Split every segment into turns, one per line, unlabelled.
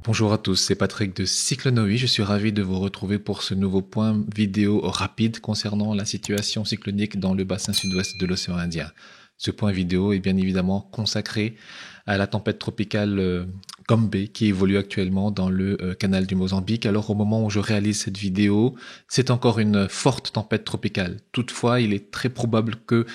Bonjour à tous, c'est Patrick de Cyclonoï. Je suis ravi de vous retrouver pour ce nouveau point vidéo rapide concernant la situation cyclonique dans le bassin sud-ouest de l'océan Indien. Ce point vidéo est bien évidemment consacré à la tempête tropicale Gombe qui évolue actuellement dans le canal du Mozambique. Alors au moment où je réalise cette vidéo, c'est encore une forte tempête tropicale. Toutefois, il est très probable que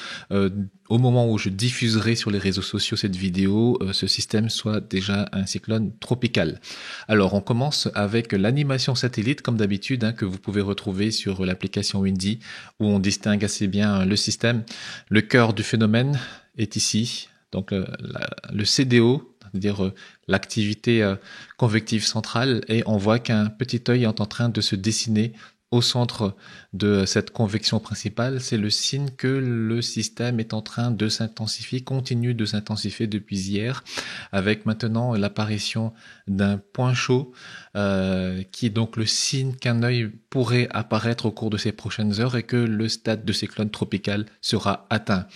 au moment où je diffuserai sur les réseaux sociaux cette vidéo, ce système soit déjà un cyclone tropical. Alors on commence avec l'animation satellite comme d'habitude que vous pouvez retrouver sur l'application Windy où on distingue assez bien le système. Le cœur du phénomène est ici, donc le CDO, c'est-à-dire l'activité convective centrale, et on voit qu'un petit œil est en train de se dessiner au centre de cette convection principale. C'est le signe que le système est en train de s'intensifier, continue de s'intensifier depuis hier, avec maintenant l'apparition d'un point chaud qui est donc le signe qu'un œil pourrait apparaître au cours de ces prochaines heures et que le stade de cyclone tropical sera atteint.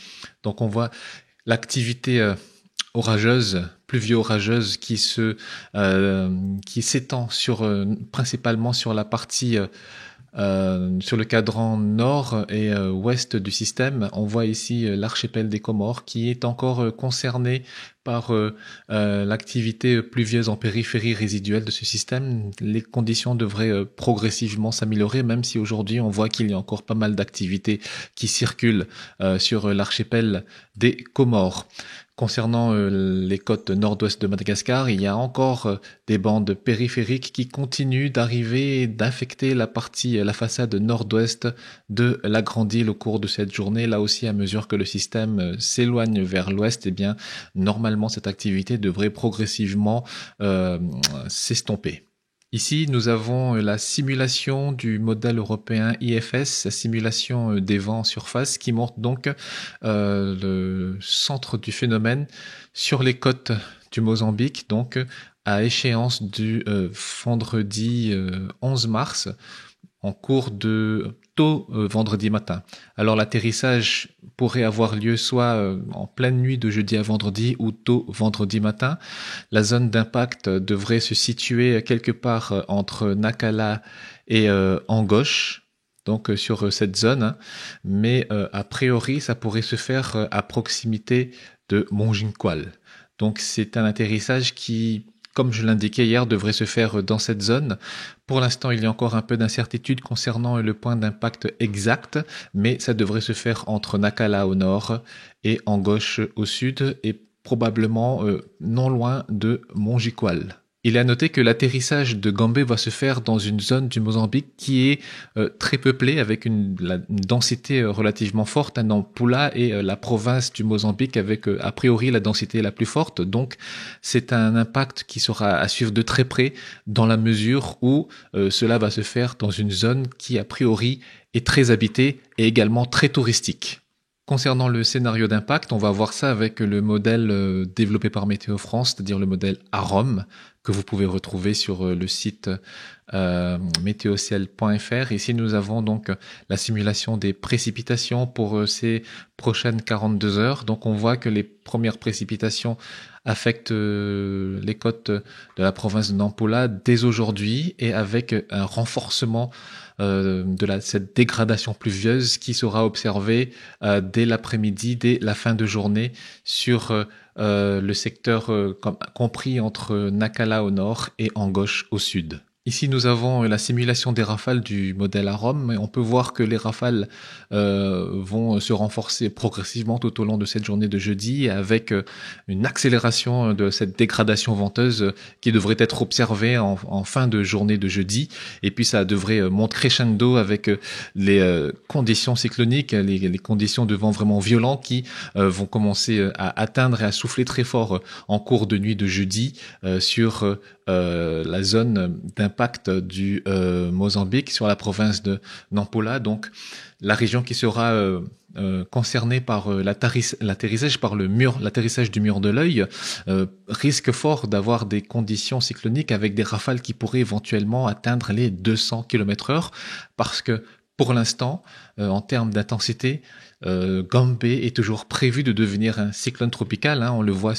Donc on voit l'activité orageuse, pluvio-orageuse qui s'étend principalement sur la partie sur le cadran nord et ouest du système. On voit ici l'archipel des Comores qui est encore concerné par l'activité pluvieuse en périphérie résiduelle de ce système. Les conditions devraient progressivement s'améliorer, même si aujourd'hui on voit qu'il y a encore pas mal d'activités qui circulent sur l'archipel des Comores. Concernant les côtes nord-ouest de Madagascar, il y a encore des bandes périphériques qui continuent d'arriver et d'affecter la façade nord-ouest de la grande île au cours de cette journée. Là aussi, à mesure que le système s'éloigne vers l'ouest, eh bien, normalement, cette activité devrait progressivement s'estomper. Ici, nous avons la simulation du modèle européen IFS, la simulation des vents en surface, qui montre donc le centre du phénomène sur les côtes du Mozambique, donc à échéance du vendredi 11 mars, en cours de tôt vendredi matin. Alors l'atterrissage pourrait avoir lieu soit en pleine nuit de jeudi à vendredi ou tôt vendredi matin. La zone d'impact devrait se situer quelque part entre Nacala et Angoche, donc sur cette zone, mais a priori ça pourrait se faire à proximité de Monginkwal. Donc c'est un atterrissage qui, comme je l'indiquais hier, devrait se faire dans cette zone. Pour l'instant, il y a encore un peu d'incertitude concernant le point d'impact exact, mais ça devrait se faire entre Nacala au nord et Angoche au sud, et probablement non loin de Mongikwal. Il est à noter que l'atterrissage de Gombe va se faire dans une zone du Mozambique qui est très peuplée, avec une densité relativement forte. Nampula est la province du Mozambique avec a priori la densité la plus forte. Donc c'est un impact qui sera à suivre de très près dans la mesure où cela va se faire dans une zone qui a priori est très habitée et également très touristique. Concernant le scénario d'impact, on va voir ça avec le modèle développé par Météo France, c'est-à-dire le modèle AROM, que vous pouvez retrouver sur le site météociel.fr. Ici, nous avons donc la simulation des précipitations pour ces prochaines 42 heures. Donc, on voit que les premières précipitations affectent les côtes de la province de Nampula dès aujourd'hui, et avec un renforcement cette dégradation pluvieuse qui sera observée dès l'après-midi, dès la fin de journée sur le secteur compris entre Nacala au nord et Angoche au sud. Ici, nous avons la simulation des rafales du modèle AROM, et on peut voir que les rafales vont se renforcer progressivement tout au long de cette journée de jeudi, avec une accélération de cette dégradation venteuse qui devrait être observée en fin de journée de jeudi, et puis ça devrait monter crescendo avec les conditions cycloniques, les conditions de vent vraiment violents qui vont commencer à atteindre et à souffler très fort en cours de nuit de jeudi sur la zone d'impact du Mozambique, sur la province de Nampula, donc la région qui sera concernée par l'atterrissage du mur de l'œil risque fort d'avoir des conditions cycloniques avec des rafales qui pourraient éventuellement atteindre les 200 km/h, parce que pour l'instant, en termes d'intensité, Gambé est toujours prévu de devenir un cyclone tropical. Hein, on le voit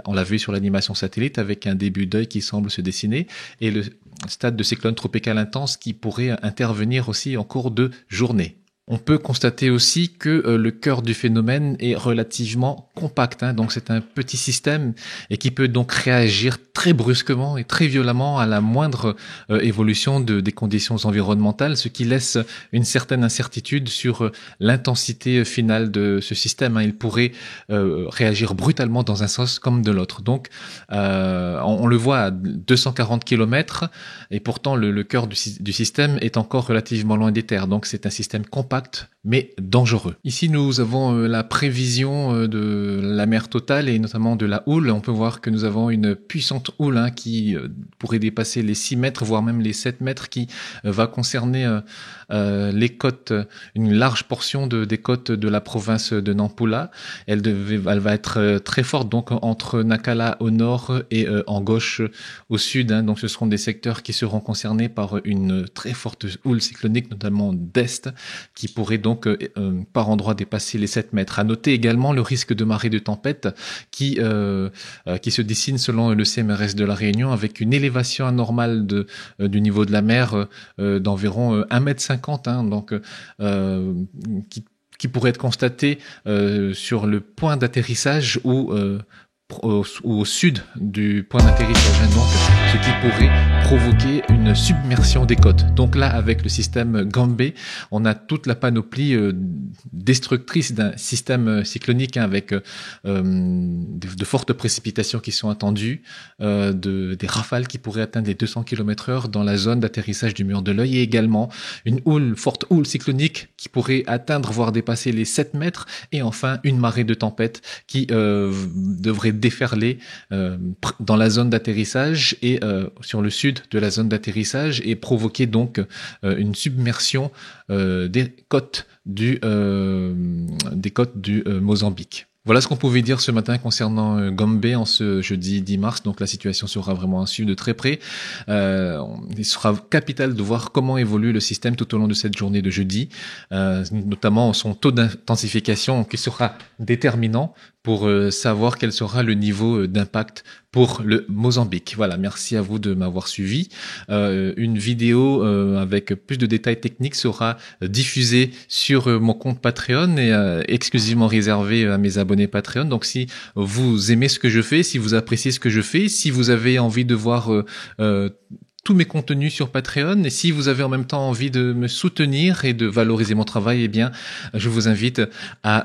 on l'a vu sur l'animation satellite avec un début d'œil qui semble se dessiner et le stade de cyclone tropical intense qui pourrait intervenir aussi en cours de journée. On peut constater aussi que le cœur du phénomène est relativement compact, hein, donc c'est un petit système et qui peut donc réagir très brusquement et très violemment à la moindre évolution des conditions environnementales, ce qui laisse une certaine incertitude sur l'intensité finale de ce système. Hein. Il pourrait réagir brutalement dans un sens comme de l'autre. Donc on le voit à 240 km et pourtant le cœur du système est encore relativement loin des terres. Donc c'est un système compact mais dangereux. Ici, nous avons la prévision de la mer totale et notamment de la houle. On peut voir que nous avons une puissante houle hein, qui pourrait dépasser les 6 mètres, voire même les 7 mètres, qui va concerner les côtes, une large portion des côtes de la province de Nampula. Elle va être très forte, donc entre Nacala au nord et en gauche au sud. Hein. Donc ce seront des secteurs qui seront concernés par une très forte houle cyclonique, notamment d'est, qui pourrait donc par endroits dépasser les 7 mètres. À noter également le risque de marée de tempête qui se dessine selon le CMRS de la Réunion avec une élévation anormale du niveau de la mer d'environ 1,50 m, hein, donc qui pourrait être constatée sur le point d'atterrissage ou au sud du point d'atterrissage, donc ce qui pourrait provoquer une submersion des côtes. Donc là, avec le système Gambé, on a toute la panoplie destructrice d'un système cyclonique hein, avec de fortes précipitations qui sont attendues, des rafales qui pourraient atteindre les 200 km/h dans la zone d'atterrissage du mur de l'œil et également une forte houle cyclonique qui pourrait atteindre voire dépasser les 7 mètres et enfin une marée de tempête qui devrait déferler dans la zone d'atterrissage et sur le sud de la zone d'atterrissage et provoquer donc une submersion des côtes du Mozambique. Voilà ce qu'on pouvait dire ce matin concernant Gambé en ce jeudi 10 mars. Donc la situation sera vraiment à suivre de très près. Il sera capital de voir comment évolue le système tout au long de cette journée de jeudi, notamment son taux d'intensification qui sera déterminant pour savoir quel sera le niveau d'impact pour le Mozambique. Voilà, merci à vous de m'avoir suivi. Une vidéo avec plus de détails techniques sera diffusée sur mon compte Patreon et exclusivement réservée à mes abonnés Patreon. Donc si vous aimez ce que je fais, si vous appréciez ce que je fais, si vous avez envie de voir tous mes contenus sur Patreon et si vous avez en même temps envie de me soutenir et de valoriser mon travail, eh bien, je vous invite à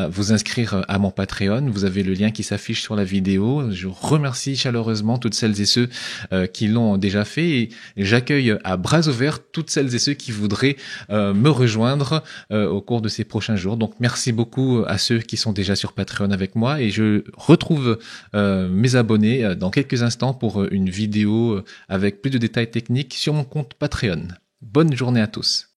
vous inscrire à mon Patreon. Vous avez le lien qui s'affiche sur la vidéo. Je remercie chaleureusement toutes celles et ceux qui l'ont déjà fait et j'accueille à bras ouverts toutes celles et ceux qui voudraient me rejoindre au cours de ces prochains jours. Donc, merci beaucoup à ceux qui sont déjà sur Patreon avec moi et je retrouve mes abonnés dans quelques instants pour une vidéo avec plus de détails techniques sur mon compte Patreon. Bonne journée à tous.